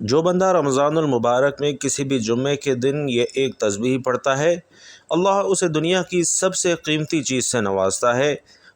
جو بندہ رمضان المبارک میں کسی بھی جمعے کے دن یہ ایک تسبیح پڑھتا ہے، اللہ اسے دنیا کی سب سے قیمتی چیز سے نوازتا ہے۔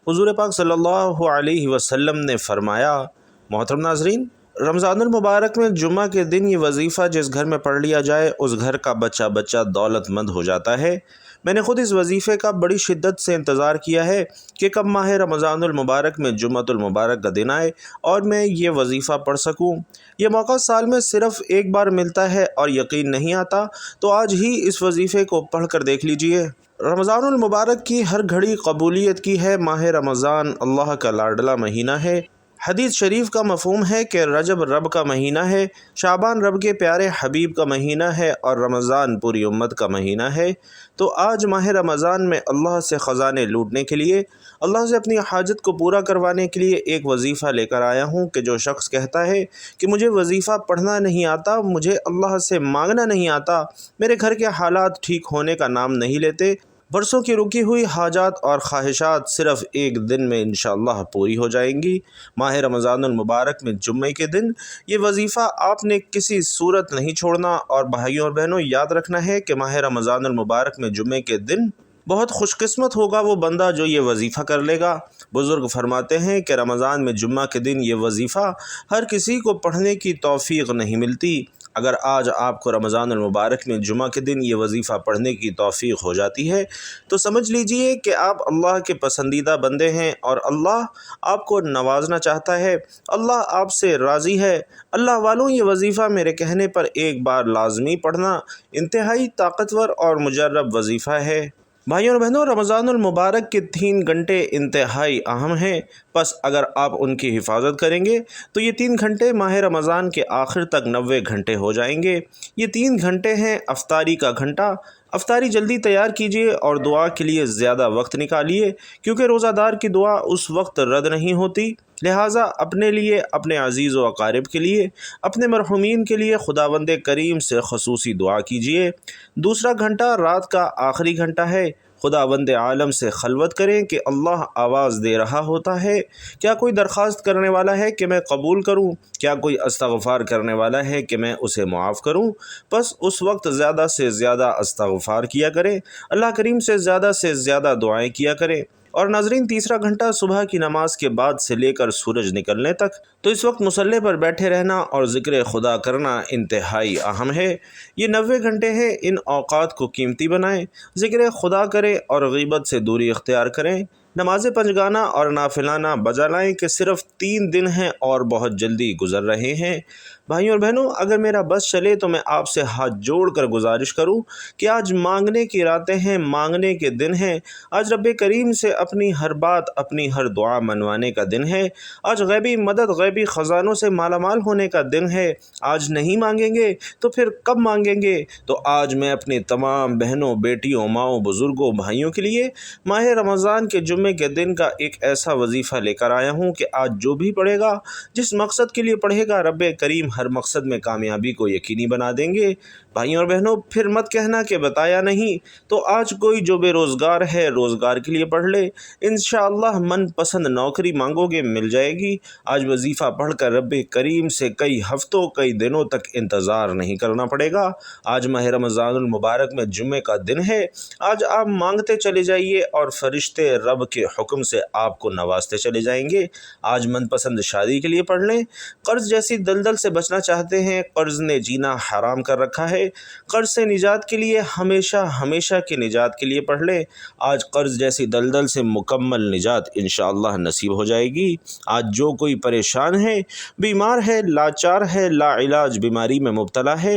حضور پاک صلی اللہ علیہ وسلم نے فرمایا، محترم ناظرین، رمضان المبارک میں جمعہ کے دن یہ وظیفہ جس گھر میں پڑھ لیا جائے اس گھر کا بچہ بچہ دولت مند ہو جاتا ہے۔ میں نے خود اس وظیفے کا بڑی شدت سے انتظار کیا ہے کہ کب ماہ رمضان المبارک میں جمعۃ المبارک کا دن آئے اور میں یہ وظیفہ پڑھ سکوں۔ یہ موقع سال میں صرف ایک بار ملتا ہے اور یقین نہیں آتا تو آج ہی اس وظیفے کو پڑھ کر دیکھ لیجئے۔ رمضان المبارک کی ہر گھڑی قبولیت کی ہے۔ ماہ رمضان اللہ کا لاڈلا مہینہ ہے۔ حدیث شریف کا مفہوم ہے کہ رجب رب کا مہینہ ہے، شعبان رب کے پیارے حبیب کا مہینہ ہے اور رمضان پوری امت کا مہینہ ہے۔ تو آج ماہ رمضان میں اللہ سے خزانے لوٹنے کے لیے، اللہ سے اپنی حاجت کو پورا کروانے کے لیے ایک وظیفہ لے کر آیا ہوں کہ جو شخص کہتا ہے کہ مجھے وظیفہ پڑھنا نہیں آتا، مجھے اللہ سے مانگنا نہیں آتا، میرے گھر کے حالات ٹھیک ہونے کا نام نہیں لیتے، برسوں کی رکی ہوئی حاجات اور خواہشات صرف ایک دن میں انشاءاللہ پوری ہو جائیں گی۔ ماہ رمضان المبارک میں جمعے کے دن یہ وظیفہ آپ نے کسی صورت نہیں چھوڑنا، اور بھائیوں اور بہنوں یاد رکھنا ہے کہ ماہ رمضان المبارک میں جمعے کے دن بہت خوش قسمت ہوگا وہ بندہ جو یہ وظیفہ کر لے گا۔ بزرگ فرماتے ہیں کہ رمضان میں جمعہ کے دن یہ وظیفہ ہر کسی کو پڑھنے کی توفیق نہیں ملتی۔ اگر آج آپ کو رمضان المبارک میں جمعہ کے دن یہ وظیفہ پڑھنے کی توفیق ہو جاتی ہے تو سمجھ لیجئے کہ آپ اللہ کے پسندیدہ بندے ہیں اور اللہ آپ کو نوازنا چاہتا ہے، اللہ آپ سے راضی ہے۔ اللہ والوں، یہ وظیفہ میرے کہنے پر ایک بار لازمی پڑھنا انتہائی طاقتور اور مجرب وظیفہ ہے۔ بھائیوں اور بہنوں، رمضان المبارک کے 3 گھنٹے انتہائی اہم ہیں، پس اگر آپ ان کی حفاظت کریں گے تو یہ 3 گھنٹے ماہ رمضان کے آخر تک 90 گھنٹے ہو جائیں گے۔ یہ 3 گھنٹے ہیں افطاری کا گھنٹہ۔ افطاری جلدی تیار کیجیے اور دعا کے لیے زیادہ وقت نکالیے، کیونکہ روزہ دار کی دعا اس وقت رد نہیں ہوتی۔ لہٰذا اپنے لیے، اپنے عزیز و اقارب کے لیے، اپنے مرحومین کے لیے خداوند کریم سے خصوصی دعا کیجیے۔ دوسرا گھنٹہ رات کا آخری گھنٹہ ہے۔ خداوند عالم سے خلوت کریں کہ اللہ آواز دے رہا ہوتا ہے، کیا کوئی درخواست کرنے والا ہے کہ میں قبول کروں؟ کیا کوئی استغفار کرنے والا ہے کہ میں اسے معاف کروں؟ بس اس وقت زیادہ سے زیادہ استغفار کیا کریں، اللہ کریم سے زیادہ دعائیں کیا کریں۔ اور ناظرین، تیسرا گھنٹہ صبح کی نماز کے بعد سے لے کر سورج نکلنے تک، تو اس وقت مصلی پر بیٹھے رہنا اور ذکر خدا کرنا انتہائی اہم ہے۔ یہ 90 گھنٹے ہیں، ان اوقات کو قیمتی بنائیں، ذکر خدا کریں اور غیبت سے دوری اختیار کریں۔ نماز پنجگانہ اور نافلانہ بجا لائیں کہ صرف 3 دن ہیں اور بہت جلدی گزر رہے ہیں۔ بھائیوں اور بہنوں، اگر میرا بس چلے تو میں آپ سے ہاتھ جوڑ کر گزارش کروں کہ آج مانگنے کی راتیں ہیں، مانگنے کے دن ہیں۔ آج رب کریم سے اپنی ہر بات، اپنی ہر دعا منوانے کا دن ہے۔ آج غیبی مدد، غیبی خزانوں سے مالا مال ہونے کا دن ہے۔ آج نہیں مانگیں گے تو پھر کب مانگیں گے؟ تو آج میں اپنی تمام بہنوں، بیٹیوں، ماؤں، بزرگوں، بھائیوں کے لیے ماہ رمضان کے جمعے کے دن کا ایک ایسا وظیفہ لے کر آیا ہوں کہ آج جو بھی پڑھے گا، جس مقصد کے لیے پڑھے گا، رب کریم ہر مقصد میں کامیابی کو یقینی بنا دیں گے۔ بھائیوں اور بہنوں، پھر مت کہنا کہ بتایا نہیں۔ تو آج کوئی جو بے روزگار ہے، روزگار کے لیے پڑھ لے، انشاءاللہ من پسند نوکری مانگو گے مل جائے گی۔ آج وظیفہ پڑھ کر رب کریم سے کئی ہفتوں، کئی دنوں تک انتظار نہیں کرنا پڑے گا۔ آج ماہ رمضان المبارک میں جمعے کا دن ہے۔ آج آپ مانگتے چلے جائیے اور فرشتے رب کے حکم سے آپ کو نوازتے چلے جائیں گے۔ آج من پسند شادی کے لیے پڑھ لیں۔ قرض جیسی دلدل سے بچنا چاہتے ہیں، قرض نے جینا حرام کر رکھا ہے، قرض سے نجات کے لیے ہمیشہ کی نجات کے لیے پڑھ لیں۔ آج قرض جیسی دلدل سے مکمل نجات انشاءاللہ نصیب ہو جائے گی۔ آج جو کوئی پریشان ہے، بیمار ہے، لاچار ہے، لا علاج بیماری میں مبتلا ہے،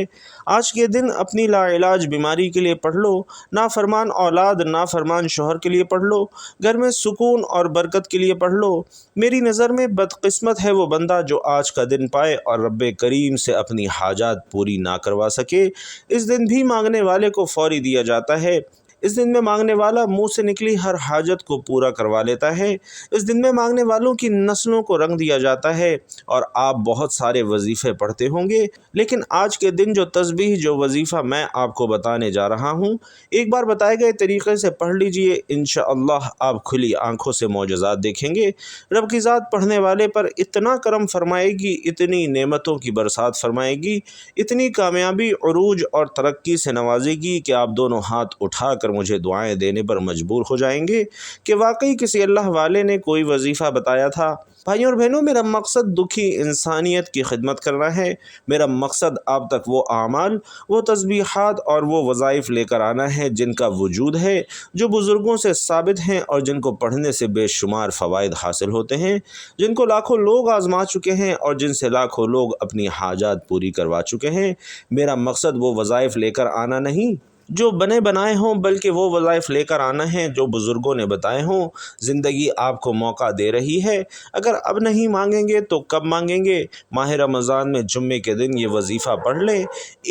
آج کے دن اپنی لا علاج بیماری کے لیے پڑھ لو۔ نافرمان اولاد، نافرمان شوہر کے لیے پڑھ لو۔ گھر میں سکون اور برکت کے لیے پڑھ لو۔ میری نظر میں بدقسمت ہے وہ بندہ جو آج کا دن پائے اور رب کریم سے اپنی حاجات پوری نہ کروا سکے۔ اس دن بھی مانگنے والے کو فوری دیا جاتا ہے۔ اس دن میں مانگنے والا منہ سے نکلی ہر حاجت کو پورا کروا لیتا ہے۔ اس دن میں مانگنے والوں کی نسلوں کو رنگ دیا جاتا ہے اور آپ بہت سارے وظیفے پڑھتے ہوں گے، لیکن آج کے دن جو تسبیح، جو وظیفہ میں آپ کو بتانے جا رہا ہوں، ایک بار بتائے گئے طریقے سے پڑھ لیجئے، انشاءاللہ آپ کھلی آنکھوں سے معجزات دیکھیں گے۔ رب کی ذات پڑھنے والے پر اتنا کرم فرمائے گی، اتنی نعمتوں کی برسات فرمائے گی، اتنی کامیابی، عروج اور ترقی سے نوازے گی کہ آپ دونوں ہاتھ اٹھا کر مجھے دعائیں دینے پر مجبور ہو جائیں گے کہ واقعی کسی اللہ والے نے کوئی وظیفہ بتایا تھا۔ بھائیوں اور بہنوں، میرا مقصد دکھی انسانیت کی خدمت کرنا ہے۔ میرا مقصد آپ تک وہ اعمال، وہ تسبیحات اور وہ وظائف لے کر آنا ہے جن کا وجود ہے، جو بزرگوں سے ثابت ہیں اور جن کو پڑھنے سے بے شمار فوائد حاصل ہوتے ہیں، جن کو لاکھوں لوگ آزما چکے ہیں اور جن سے لاکھوں لوگ اپنی حاجات پوری کروا چکے ہیں۔ میرا مقصد وہ وظائف لے کر آنا نہیں جو بنے بنائے ہوں، بلکہ وہ وظائف لے کر آنا ہے جو بزرگوں نے بتائے ہوں۔ زندگی آپ کو موقع دے رہی ہے، اگر اب نہیں مانگیں گے تو کب مانگیں گے؟ ماہ رمضان میں جمعے کے دن یہ وظیفہ پڑھ لیں۔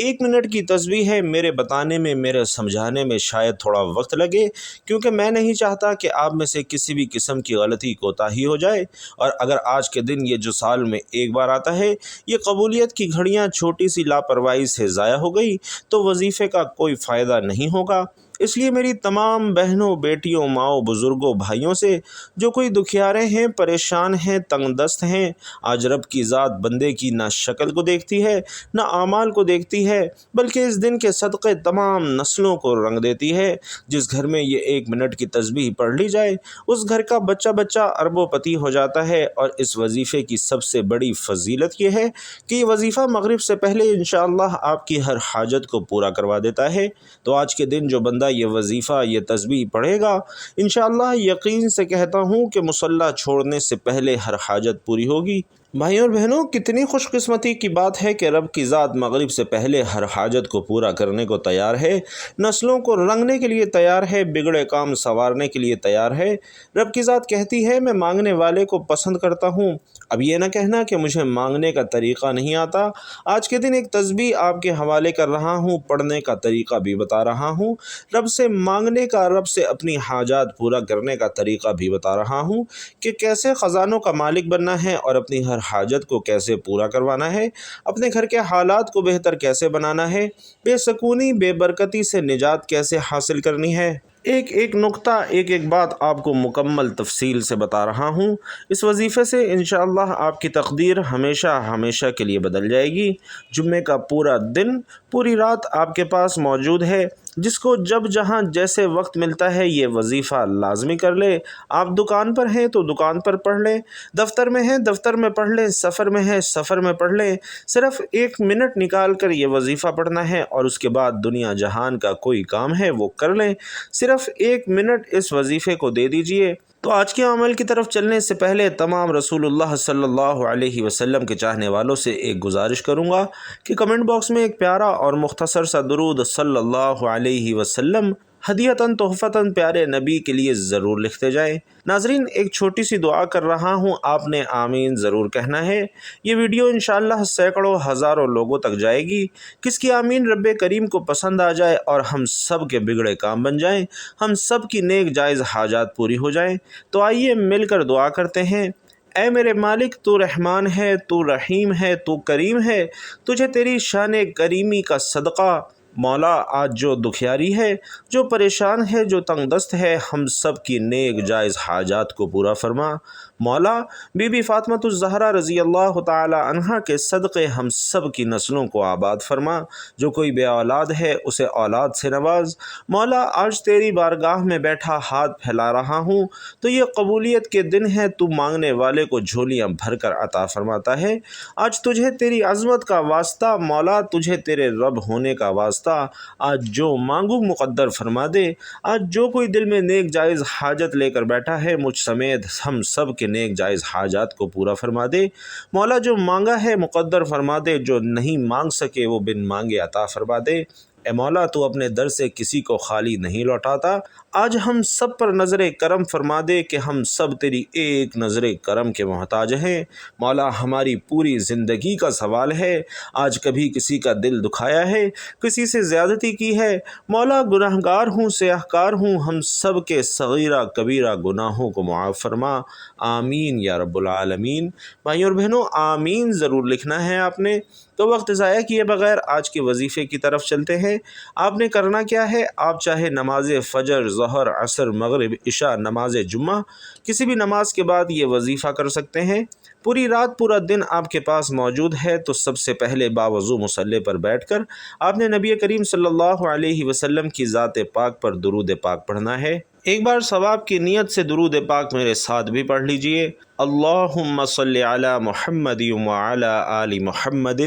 1 منٹ کی تسبیح ہے، میرے بتانے میں، میرے سمجھانے میں شاید تھوڑا وقت لگے، کیونکہ میں نہیں چاہتا کہ آپ میں سے کسی بھی قسم کی غلطی کوتاہی ہو جائے، اور اگر آج کے دن یہ جو سال میں ایک بار آتا ہے، یہ قبولیت کی گھڑیاں چھوٹی سی لاپرواہی سے ضائع ہو گئی تو وظیفے کا کوئی فائدہ نہیں ہوگا۔ اس لیے میری تمام بہنوں، بیٹیوں، ماؤں، بزرگوں، بھائیوں سے، جو کوئی دکھیارے ہیں، پریشان ہیں، تنگ دست ہیں، آج رب کی ذات بندے کی نہ شکل کو دیکھتی ہے، نہ اعمال کو دیکھتی ہے، بلکہ اس دن کے صدقے تمام نسلوں کو رنگ دیتی ہے۔ جس گھر میں یہ 1 منٹ کی تسبیح پڑھ لی جائے، اس گھر کا بچہ بچہ اربوں پتی ہو جاتا ہے۔ اور اس وظیفے کی سب سے بڑی فضیلت یہ ہے کہ یہ وظیفہ مغرب سے پہلے انشاءاللہ آپ کی ہر حاجت کو پورا کروا دیتا ہے۔ تو آج کے دن جو بندہ یہ وظیفہ، یہ تسبیح پڑھے گا، انشاءاللہ یقین سے کہتا ہوں کہ مصلی چھوڑنے سے پہلے ہر حاجت پوری ہوگی۔ بھائیوں اور بہنوں، کتنی خوش قسمتی کی بات ہے کہ رب کی ذات مغرب سے پہلے ہر حاجت کو پورا کرنے کو تیار ہے، نسلوں کو رنگنے کے لیے تیار ہے، بگڑے کام سنوارنے کے لیے تیار ہے۔ رب کی ذات کہتی ہے، میں مانگنے والے کو پسند کرتا ہوں۔ اب یہ نہ کہنا کہ مجھے مانگنے کا طریقہ نہیں آتا۔ آج کے دن ایک تسبیح آپ کے حوالے کر رہا ہوں، پڑھنے کا طریقہ بھی بتا رہا ہوں، رب سے مانگنے کا، رب سے اپنی حاجات پورا کرنے کا طریقہ بھی بتا رہا ہوں کہ کیسے خزانوں کا مالک بننا ہے اور اپنی ہر حاجت کو کیسے پورا کروانا ہے، اپنے گھر کے حالات کو بہتر کیسے بنانا ہے، بے سکونی، بے برکتی سے نجات کیسے حاصل کرنی ہے۔ ایک ایک نقطہ، ایک ایک بات آپ کو مکمل تفصیل سے بتا رہا ہوں۔ اس وظیفے سے انشاءاللہ آپ کی تقدیر ہمیشہ ہمیشہ کے لیے بدل جائے گی۔ جمعے کا پورا دن، پوری رات آپ کے پاس موجود ہے۔ جس کو جب جہاں جیسے وقت ملتا ہے یہ وظیفہ لازمی کر لے۔ آپ دکان پر ہیں تو دکان پر پڑھ لیں، دفتر میں ہیں دفتر میں پڑھ لیں، سفر میں ہیں سفر میں پڑھ لیں۔ صرف 1 منٹ نکال کر یہ وظیفہ پڑھنا ہے اور اس کے بعد دنیا جہان کا کوئی کام ہے وہ کر لیں۔ صرف 1 منٹ اس وظیفے کو دے دیجئے۔ تو آج کے عمل کی طرف چلنے سے پہلے تمام رسول اللہ صلی اللہ علیہ وسلم کے چاہنے والوں سے ایک گزارش کروں گا کہ کمنٹ باکس میں ایک پیارا اور مختصر سا درود صلی اللہ علیہ وسلم ہدیتاً تحفتاً پیارے نبی کے لیے ضرور لکھتے جائیں۔ ناظرین، ایک چھوٹی سی دعا کر رہا ہوں، آپ نے آمین ضرور کہنا ہے۔ یہ ویڈیو انشاءاللہ سینکڑوں ہزاروں لوگوں تک جائے گی۔ کس کی آمین رب کریم کو پسند آ جائے اور ہم سب کے بگڑے کام بن جائیں، ہم سب کی نیک جائز حاجات پوری ہو جائیں۔ تو آئیے مل کر دعا کرتے ہیں۔ اے میرے مالک، تو رحمان ہے، تو رحیم ہے، تو کریم ہے، تجھے تیری شان کریمی کا صدقہ۔ مولا، آج جو دکھیاری ہے، جو پریشان ہے، جو تنگ دست ہے، ہم سب کی نیک جائز حاجات کو پورا فرما۔ مولا، بی بی فاطمۃ الزہرا رضی اللہ تعالی عنہا کے صدقے ہم سب کی نسلوں کو آباد فرما۔ جو کوئی بے اولاد ہے اسے اولاد سے نواز۔ مولا، آج تیری بارگاہ میں بیٹھا ہاتھ پھیلا رہا ہوں تو یہ قبولیت کے دن ہے، تو مانگنے والے کو جھولیاں بھر کر عطا فرماتا ہے۔ آج تجھے تیری عظمت کا واسطہ مولا، تجھے تیرے رب ہونے کا واسطہ، آج جو مانگو مقدر فرما دے۔ آج جو کوئی دل میں نیک جائز حاجت لے کر بیٹھا ہے، مجھ سمیت ہم سب کے نیک جائز حاجات کو پورا فرما دے۔ مولا، جو مانگا ہے مقدر فرما دے، جو نہیں مانگ سکے وہ بن مانگے عطا فرما دے۔ اے مولا تو اپنے در سے کسی کو خالی نہیں لوٹاتا، آج ہم سب پر نظر کرم فرما دے کہ ہم سب تیری ایک نظر کرم کے محتاج ہیں۔ مولا ہماری پوری زندگی کا سوال ہے، آج کبھی کسی کا دل دکھایا ہے، کسی سے زیادتی کی ہے؟ مولا گناہگار ہوں، سیاہکار ہوں، ہم سب کے صغیرہ کبیرہ گناہوں کو معاف فرما، آمین یا رب العالمین۔ بھائیوں اور بہنوں، آمین ضرور لکھنا ہے آپ نے۔ تو وقت ضائع کیے بغیر آج کے وظیفے کی طرف چلتے ہیں۔ آپ نے کرنا کیا ہے، آپ چاہے نماز فجر، ظہر، عصر، مغرب، عشاء، نماز جمعہ، کسی بھی نماز کے بعد یہ وظیفہ کر سکتے ہیں۔ پوری رات پورا دن آپ کے پاس موجود ہے تو سب سے پہلے باوضو مصلی پر بیٹھ کر آپ نے نبی کریم صلی اللہ علیہ وسلم کی ذات پاک پر درود پاک پڑھنا ہے۔ ایک بار ثواب کی نیت سے درود پاک میرے ساتھ بھی پڑھ لیجئے۔ اللہم صلی علی محمد وعلی آل محمد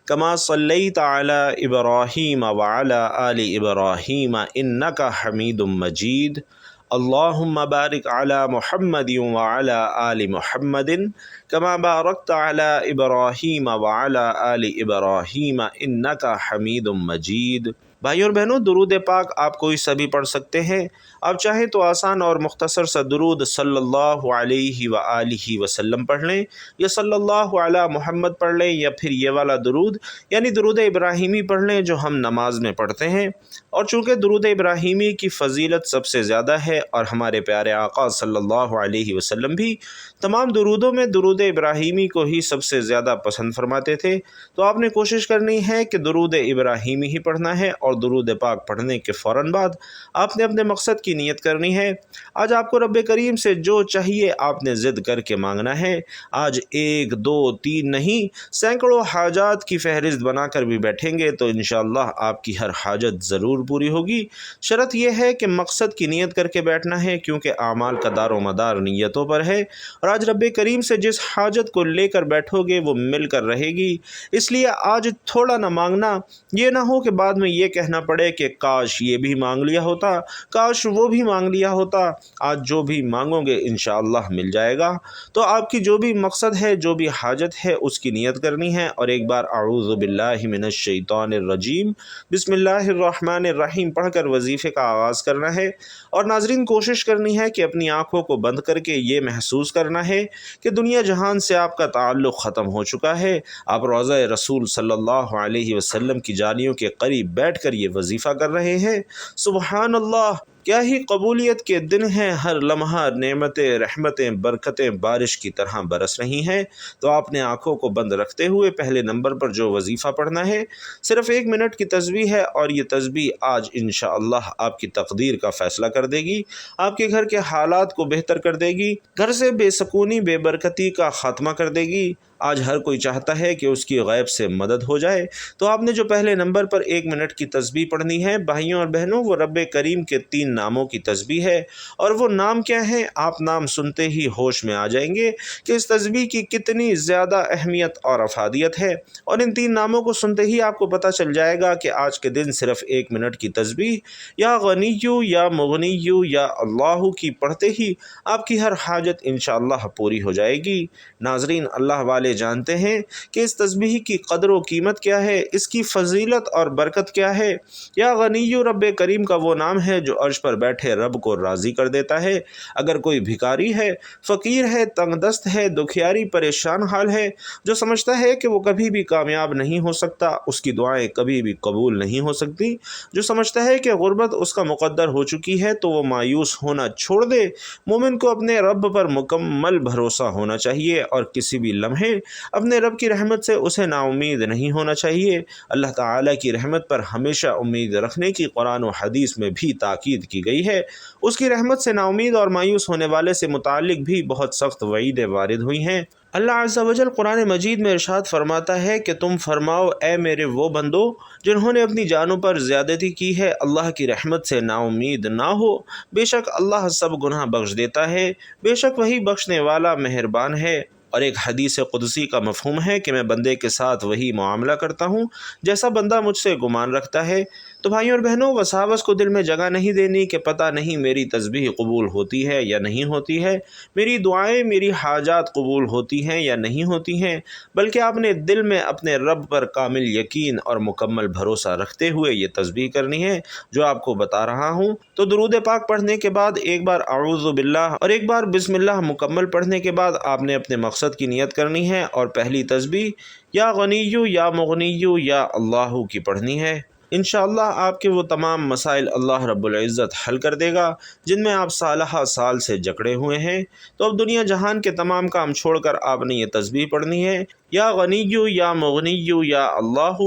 کما صلیت علی ابراہیم وعلی آل ابراہیم انک حمید مجید۔ اللہم بارک علی محمد وعلی آل محمد کما بارکت علی ابراہیم وعلی آل ابراہیم انک حمید مجید۔ بھائیوں اور بہنوں، درود پاک آپ کوئی سا بھی پڑھ سکتے ہیں۔ آپ چاہیں تو آسان اور مختصر سا درود صلی اللہ علیہ وآلہ وسلم پڑھ لیں، یا صلی اللہ علی محمد پڑھ لیں، یا پھر یہ والا درود یعنی درود ابراہیمی پڑھ لیں جو ہم نماز میں پڑھتے ہیں۔ اور چونکہ درود ابراہیمی کی فضیلت سب سے زیادہ ہے اور ہمارے پیارے آقا صلی اللہ علیہ وسلم بھی تمام درودوں میں درود ابراہیمی کو ہی سب سے زیادہ پسند فرماتے تھے، تو آپ نے کوشش کرنی ہے کہ درود ابراہیمی ہی پڑھنا ہے، اور درود پاک پڑھنے کے فوراً بعد آپ نے اپنے مقصد کی نیت کرنی ہے۔ آج آپ کو رب کریم سے جو چاہیے آپ نے ضد کر کے مانگنا ہے۔ آج 1 2 3 نہیں، سینکڑوں حاجات کی فہرست بنا کر بھی بیٹھیں گے تو انشاءاللہ آپ کی ہر حاجت ضرور پوری ہوگی۔ شرط یہ ہے کہ مقصد کی نیت کر کے بیٹھنا ہے، کیونکہ اعمال کا دار و مدار نیتوں پر ہے، اور آج رب کریم سے جس حاجت کو لے کر بیٹھو گے وہ مل کر رہے گی۔ اس لیے آج تھوڑا نہ مانگنا، یہ نہ ہو کہ بعد میں یہ کہنا پڑے کہ کاش یہ بھی مانگ لیا ہوتا، کاش وہ بھی مانگ لیا ہوتا۔ آج جو بھی مانگو گے انشاءاللہ مل جائے گا۔ تو آپ کی جو بھی مقصد ہے، جو بھی حاجت ہے، اس کی نیت کرنی ہے، اور ایک بار اعوذ باللہ من الشیطان الرجیم بسم اللہ الرحمن الرحیم پڑھ کر وظیفے کا آغاز کرنا ہے۔ اور ناظرین، کوشش کرنی ہے کہ اپنی آنکھوں کو بند کر کے یہ محسوس کرنا ہے کہ دنیا جہان سے آپ کا تعلق ختم ہو چکا ہے، آپ روضہ رسول صلی اللہ علیہ وسلم کی جالیوں کے قریب بیٹھ کر یہ وظیفہ کر رہے ہیں۔ سبحان اللہ، کیا ہی قبولیت کے دن ہیں، ہر لمحہ نعمتیں، رحمتیں، برکتیں بارش کی طرح برس رہی ہیں۔ تو آپ نے آنکھوں کو بند رکھتے ہوئے پہلے نمبر پر جو وظیفہ پڑھنا ہے صرف 1 منٹ کی تسبیح ہے، اور یہ تسبیح آج انشاءاللہ آپ کی تقدیر کا فیصلہ کر دے گی، آپ کے گھر کے حالات کو بہتر کر دے گی، گھر سے بے سکونی، بے برکتی کا خاتمہ کر دے گی۔ آج ہر کوئی چاہتا ہے کہ اس کی غیب سے مدد ہو جائے، تو آپ نے جو پہلے نمبر پر 1 منٹ کی تسبیح پڑھنی ہے بھائیوں اور بہنوں، وہ رب کریم کے 3 ناموں کی تسبیح ہے۔ اور وہ نام کیا ہیں؟ آپ نام سنتے ہی ہوش میں آ جائیں گے کہ اس تسبیح کی کتنی زیادہ اہمیت اور افادیت ہے، اور ان 3 ناموں کو سنتے ہی آپ کو پتہ چل جائے گا کہ آج کے دن صرف 1 منٹ کی تسبیح یا غنیو یا مغنیو یا اللہ کی پڑھتے ہی آپ کی ہر حاجت انشاءاللہ پوری ہو جائے گی۔ ناظرین، اللہ والے جانتے ہیں کہ اس تسبیح کی قدر و قیمت کیا ہے، اس کی فضیلت اور برکت کیا ہے۔ یا غنیو رب کریم کا وہ نام ہے جو عرش پر بیٹھے رب کو راضی کر دیتا ہے۔ اگر کوئی بھکاری ہے، فقیر ہے، تنگ دست ہے، دکھیاری، پریشان حال ہے، جو سمجھتا ہے کہ وہ کبھی بھی کامیاب نہیں ہو سکتا، اس کی دعائیں کبھی بھی قبول نہیں ہو سکتی، جو سمجھتا ہے کہ غربت اس کا مقدر ہو چکی ہے، تو وہ مایوس ہونا چھوڑ دے۔ مومن کو اپنے رب پر مکمل بھروسہ ہونا چاہیے، اور کسی بھی لمحے اپنے رب کی رحمت سے اسے نا امید نہیں ہونا چاہیے۔ اللہ تعالیٰ کی رحمت پر ہمیشہ امید رکھنے کی قرآن و حدیث میں بھی تاکید کی گئی ہے۔ اس کی رحمت سے نا امید اور مایوس ہونے والے سے متعلق بھی بہت سخت وعیدیں وارد ہوئی ہیں۔ اللہ عز و جل قرآن مجید میں ارشاد فرماتا ہے کہ تم فرماؤ اے میرے وہ بندو جنہوں نے اپنی جانوں پر زیادتی کی ہے، اللہ کی رحمت سے نا امید نہ ہو، بے شک اللہ سب گناہ بخش دیتا ہے، بے شک وہی بخشنے والا مہربان ہے۔ اور ایک حدیث قدسی کا مفہوم ہے کہ میں بندے کے ساتھ وہی معاملہ کرتا ہوں جیسا بندہ مجھ سے گمان رکھتا ہے۔ تو بھائیوں اور بہنوں، وساوس کو دل میں جگہ نہیں دینی کہ پتہ نہیں میری تسبیح قبول ہوتی ہے یا نہیں ہوتی ہے، میری دعائیں، میری حاجات قبول ہوتی ہیں یا نہیں ہوتی ہیں، بلکہ آپ نے دل میں اپنے رب پر کامل یقین اور مکمل بھروسہ رکھتے ہوئے یہ تسبیح کرنی ہے جو آپ کو بتا رہا ہوں۔ تو درود پاک پڑھنے کے بعد ایک بار اعوذ باللہ اور ایک بار بسم اللہ مکمل پڑھنے کے بعد آپ نے اپنے مقصد کی نیت کرنی ہے اور پہلی تسبیح یا غنیو یا مغنیو یا اللہ کی پڑھنی ہے۔ انشاءاللہ آپ کے وہ تمام مسائل اللہ رب العزت حل کر دے گا جن میں آپ سالہ سال سے جکڑے ہوئے ہیں۔ تو اب دنیا جہان کے تمام کام چھوڑ کر آپ نے یہ تسبیح پڑھنی ہے، یا غنیو یا مغنیو یا اللہ،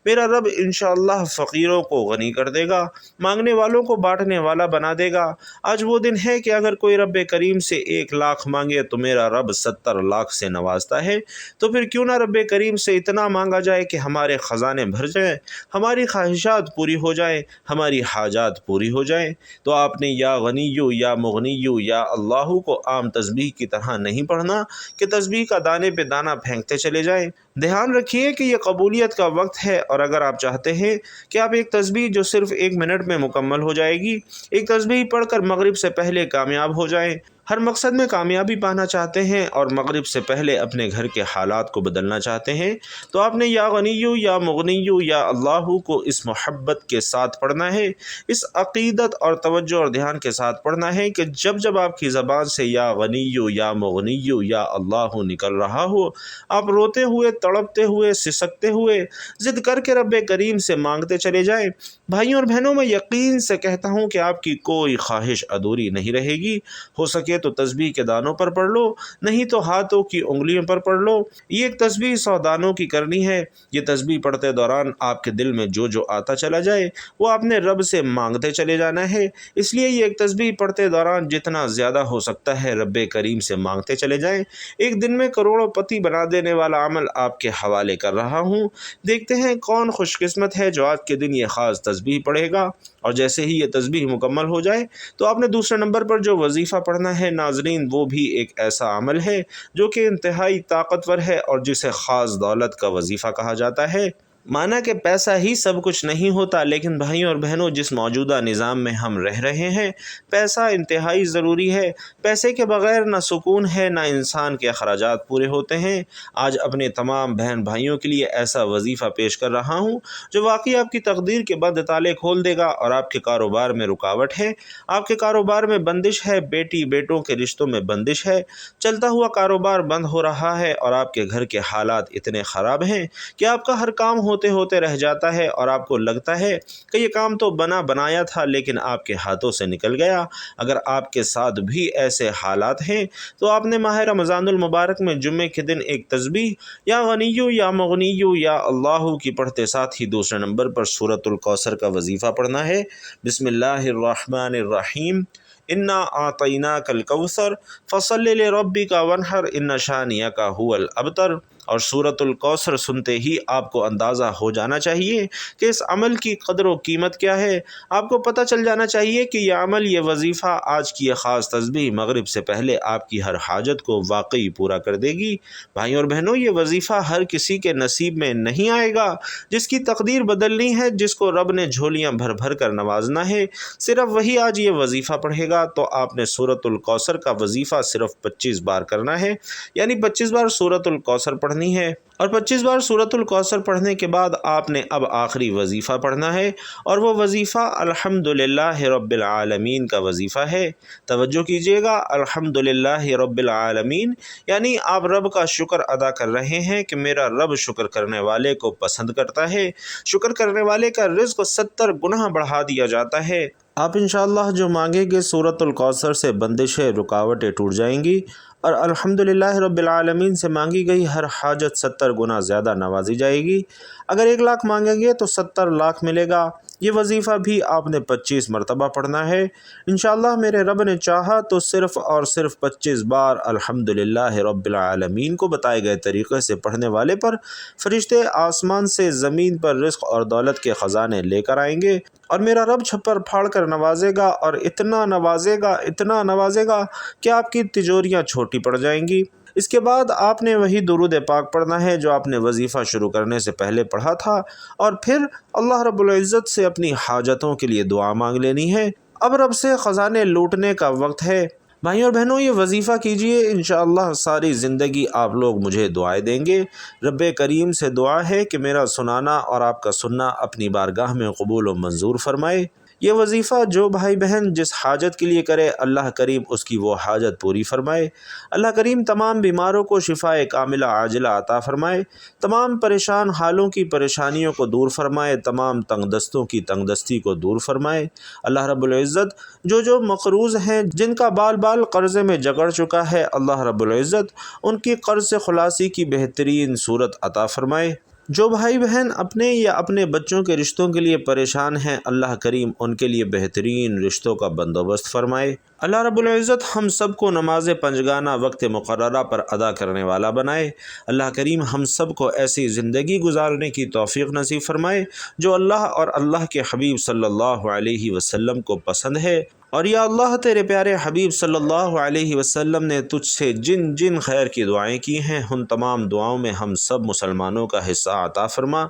میرا رب انشاءاللہ فقیروں کو غنی کر دے گا، مانگنے والوں کو بانٹنے والا بنا دے گا۔ آج وہ دن ہے کہ اگر کوئی رب کریم سے 1 لاکھ مانگے تو میرا رب 70 لاکھ سے نوازتا ہے، تو پھر کیوں نہ رب کریم سے اتنا مانگا جائے کہ ہمارے خزانے بھر جائیں، ہماری خواہشات پوری ہو جائیں، ہماری حاجات پوری ہو جائیں۔ تو آپ نے یا غنیو یا مغنیو یا اللہ کو عام تسبیح کی طرح نہیں پڑھنا کہ تسبیح کا دانے پہ دانہ پھینکتے چلے جائیں۔ دھیان رکھیے کہ یہ قبولیت کا وقت ہے، اور اگر آپ چاہتے ہیں کہ آپ ایک تسبیح جو صرف 1 منٹ میں مکمل ہو جائے گی، ایک تسبیح پڑھ کر مغرب سے پہلے کامیاب ہو جائیں، ہر مقصد میں کامیابی پانا چاہتے ہیں اور مغرب سے پہلے اپنے گھر کے حالات کو بدلنا چاہتے ہیں، تو آپ نے یا غنیو یا مغنیو یا اللہ کو اس محبت کے ساتھ پڑھنا ہے، اس عقیدت اور توجہ اور دھیان کے ساتھ پڑھنا ہے کہ جب جب آپ کی زبان سے یا غنیو یا مغنیو یا اللہ نکل رہا ہو، آپ روتے ہوئے، تڑپتے ہوئے، سسکتے ہوئے ضد کر کے رب کریم سے مانگتے چلے جائیں۔ بھائیوں اور بہنوں، میں یقین سے کہتا ہوں کہ آپ کی کوئی خواہش ادھوری نہیں رہے گی۔ ہو سکے تو تسبیح کے دانوں پر پڑھ لو، نہیں تو ہاتھوں کی انگلیوں پر پڑھ لو۔ یہ ایک تسبیح 100 دانوں کی کرنی ہے۔ یہ تسبیح پڑھتے دوران آپ کے دل میں جو آتا چلا جائے وہ آپ نے رب سے مانگتے چلے جانا ہے۔ اس لیے یہ ایک تسبیح پڑھتے دوران جتنا زیادہ ہو سکتا ہے رب کریم سے مانگتے چلے جائیں۔ ایک دن میں کروڑوں پتی بنا دینے والا عمل آپ کے حوالے کر رہا ہوں۔ دیکھتے ہیں کون خوش قسمت ہے جو آج کے دن یہ خاص تسبیح پڑھے گا۔ اور جیسے ہی یہ تسبیح مکمل ہو جائے تو آپ نے دوسرے نمبر پر جو وظیفہ پڑھنا ہے ناظرین، وہ بھی ایک ایسا عمل ہے جو کہ انتہائی طاقتور ہے اور جسے خاص دولت کا وظیفہ کہا جاتا ہے۔ مانا کہ پیسہ ہی سب کچھ نہیں ہوتا، لیکن بھائیوں اور بہنوں، جس موجودہ نظام میں ہم رہ رہے ہیں پیسہ انتہائی ضروری ہے۔ پیسے کے بغیر نہ سکون ہے، نہ انسان کے اخراجات پورے ہوتے ہیں۔ آج اپنے تمام بہن بھائیوں کے لیے ایسا وظیفہ پیش کر رہا ہوں جو واقعی آپ کی تقدیر کے بند تالے کھول دے گا اور آپ کے کاروبار میں رکاوٹ ہے، آپ کے کاروبار میں بندش ہے، بیٹی بیٹوں کے رشتوں میں بندش ہے، چلتا ہوا کاروبار بند ہو رہا ہے اور آپ کے گھر کے حالات اتنے خراب ہیں کہ آپ کا ہر کام ہوتے ہوتے رہ جاتا ہے اور آپ کو لگتا ہے کہ یہ کام تو بنایا تھا لیکن آپ کے ہاتھوں سے نکل گیا۔ اگر آپ کے ساتھ بھی ایسے حالات ہیں تو آپ نے ماہ رمضان المبارک میں جمعے کے دن ایک تسبیح یا غنیو یا مغنیو یا اللہ کی پڑھتے ساتھ ہی دوسرے نمبر پر سورۃ الکوثر کا وظیفہ پڑھنا ہے۔ بسم اللہ الرحمن الرحیم، انا اعطیناک الکوثر فصل لربک وانحر ان شانئک ھو الابتر۔ اور سورۃ الکوثر سنتے ہی آپ کو اندازہ ہو جانا چاہیے کہ اس عمل کی قدر و قیمت کیا ہے۔ آپ کو پتہ چل جانا چاہیے کہ یہ عمل، یہ وظیفہ، آج کی یہ خاص تسبیح مغرب سے پہلے آپ کی ہر حاجت کو واقعی پورا کر دے گی۔ بھائیوں اور بہنوں، یہ وظیفہ ہر کسی کے نصیب میں نہیں آئے گا۔ جس کی تقدیر بدلنی ہے، جس کو رب نے جھولیاں بھر بھر کر نوازنا ہے، صرف وہی آج یہ وظیفہ پڑھے گا۔ تو آپ نے سورۃ الکوثر کا وظیفہ صرف 25 بار کرنا ہے، یعنی 25 بار سورۃ الکوثر پڑھنی ہے، اور 25 بار سورۃ الکوثر پڑھنے کے بعد آپ نے اب آخری وظیفہ پڑھنا ہے، اور وہ وظیفہ الحمدللہ رب العالمین کا وظیفہ ہے۔ توجہ کیجیے گا، الحمدللہ رب العالمین، یعنی آپ رب کا شکر ادا کر رہے ہیں کہ میرا رب شکر کرنے والے کو پسند کرتا ہے۔ شکر کرنے والے کا رزق 70 گنا بڑھا دیا جاتا ہے۔ آپ انشاءاللہ جو مانگیں گے سورۃ الکوثر سے بندشیں، رکاوٹیں ٹوٹ جائیں گی، اور الحمدللہ رب العالمین سے مانگی گئی ہر حاجت 70 گنا زیادہ نوازی جائے گی۔ اگر 1 لاکھ مانگیں گے تو 70 لاکھ ملے گا۔ یہ وظیفہ بھی آپ نے 25 مرتبہ پڑھنا ہے۔ انشاءاللہ میرے رب نے چاہا تو صرف اور صرف 25 بار الحمدللہ رب العالمین کو بتائے گئے طریقے سے پڑھنے والے پر فرشتے آسمان سے زمین پر رزق اور دولت کے خزانے لے کر آئیں گے، اور میرا رب چھپر پھاڑ کر نوازے گا، اور اتنا نوازے گا کہ آپ کی تجوریاں چھوٹی پڑ جائیں گی۔ اس کے بعد آپ نے وہی درود پاک پڑھنا ہے جو آپ نے وظیفہ شروع کرنے سے پہلے پڑھا تھا، اور پھر اللہ رب العزت سے اپنی حاجتوں کے لیے دعا مانگ لینی ہے۔ اب رب سے خزانے لوٹنے کا وقت ہے۔ بھائیوں اور بہنوں، یہ وظیفہ کیجئے، انشاءاللہ ساری زندگی آپ لوگ مجھے دعائیں دیں گے۔ رب کریم سے دعا ہے کہ میرا سنانا اور آپ کا سننا اپنی بارگاہ میں قبول و منظور فرمائے۔ یہ وظیفہ جو بھائی بہن جس حاجت کے لیے کرے، اللہ کریم اس کی وہ حاجت پوری فرمائے۔ اللہ کریم تمام بیماروں کو شفائے کاملہ عاجلہ عطا فرمائے، تمام پریشان حالوں کی پریشانیوں کو دور فرمائے، تمام تنگ دستوں کی تنگ دستی کو دور فرمائے۔ اللہ رب العزت جو مقروض ہیں، جن کا بال بال قرضے میں جکڑ چکا ہے، اللہ رب العزت ان کی قرض سے خلاصی کی بہترین صورت عطا فرمائے۔ جو بھائی بہن اپنے یا اپنے بچوں کے رشتوں کے لیے پریشان ہیں، اللہ کریم ان کے لیے بہترین رشتوں کا بندوبست فرمائے۔ اللہ رب العزت ہم سب کو نماز پنجگانہ وقت مقررہ پر ادا کرنے والا بنائے۔ اللہ کریم ہم سب کو ایسی زندگی گزارنے کی توفیق نصیب فرمائے جو اللہ اور اللہ کے حبیب صلی اللہ علیہ وسلم کو پسند ہے۔ اور یا اللہ، تیرے پیارے حبیب صلی اللہ علیہ وسلم نے تجھ سے جن جن خیر کی دعائیں کی ہیں، ان تمام دعاؤں میں ہم سب مسلمانوں کا حصہ عطا فرما۔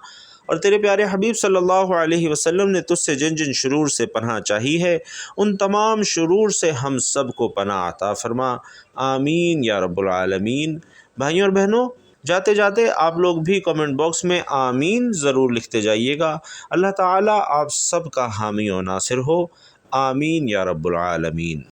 اور تیرے پیارے حبیب صلی اللہ علیہ وسلم نے تجھ سے جن جن شرور سے پناہ چاہی ہے، ان تمام شرور سے ہم سب کو پناہ عطا فرما۔ آمین یا رب العالمین۔ بھائیوں اور بہنوں، جاتے جاتے آپ لوگ بھی کمنٹ باکس میں آمین ضرور لکھتے جائیے گا۔ اللہ تعالیٰ آپ سب کا حامی و ناصر ہو۔ آمین یا رب العالمین۔